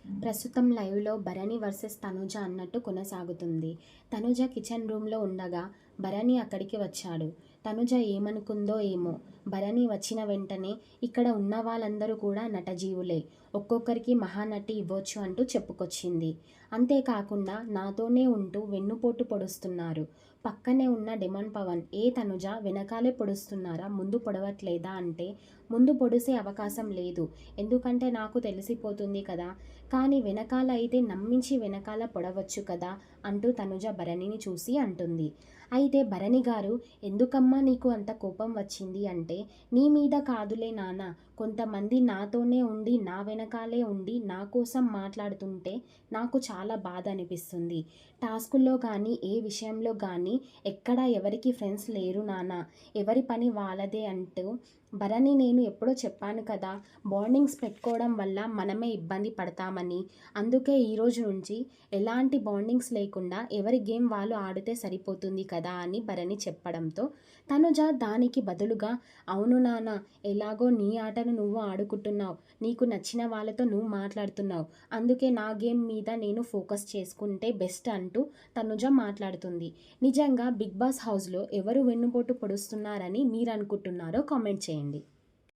ప్రస్తుతం లైవ్‌లో భరణి వర్సెస్ తనుజ అన్నట్టు కొనసాగుతుంది. తనుజ కిచెన్ రూమ్‌లో ఉండగా భరణి అక్కడికి వచ్చాడు. తనుజ ఏమనుకుందో ఏమో! భరణి వచ్చిన వెంటనే ఇక్కడ ఉన్న వాళ్ళందరూ కూడా నటజీవులే. ఒక్కొక్కరికి మహానటి ఇవ్వొచ్చు అంటూ చెప్పుకొచ్చింది. అంతేకాకుండా నాతోనే ఉంటూ వెన్నుపోటు పొడుస్తున్నారు. పక్కనే ఉన్న డెమాన్ పవన్ ఏ తనుజ వెనకాలే పొడుస్తున్నారా ముందు పొడవట్లేదా అంటే ముందు పొడిసే అవకాశం లేదు. ఎందుకంటే నాకు తెలిసిపోతుంది కదా! కానీ వెనకాల అయితే నమ్మించి వెనకాల పొడవచ్చు కదా అంటూ తనుజ భరణిని చూసి అంటుంది. అయితే భరణి గారు ఎందుకమ్మా నీకు అంత కోపం వచ్చింది అంటే నీ మీద కాదులే నాన్న, కొంతమంది నాతోనే ఉండి నా వెనకాలే ఉండి నా కోసం మాట్లాడుతుంటే నాకు చాలా బాధ అనిపిస్తుంది. టాస్కుల్లో కానీ ఏ విషయంలో కానీ ఎక్కడ ఎవరికి ఫ్రెండ్స్ లేరు నాన్న, ఎవరి పని వాళ్ళదే అంటూ భరణి నేను ఎప్పుడో చెప్పాను కదా, బాండింగ్స్ పెట్టుకోవడం వల్ల మనమే ఇబ్బంది పడతామని. అందుకే ఈరోజు నుంచి ఎలాంటి బాండింగ్స్ లేకుండా ఎవరి గేమ్ వాళ్ళు ఆడితే సరిపోతుంది కదా అని భరణి చెప్పడంతో తనుజ దానికి బదులుగా అవును నాన్న, ఎలాగో నీ ఆటను నువ్వు ఆడుకుంటున్నావు, నీకు నచ్చిన వాళ్ళతో నువ్వు మాట్లాడుతున్నావు, అందుకే నా గేమ్ మీద నేను ఫోకస్ చేసుకుంటే బెస్ట్ అంటూ తనుజ మాట్లాడుతుంది. నిజంగా బిగ్ బాస్ హౌస్లో ఎవరు వెన్నుపోటు పొడుస్తున్నారని మీరు అనుకుంటున్నారో కామెంట్ చేయండి.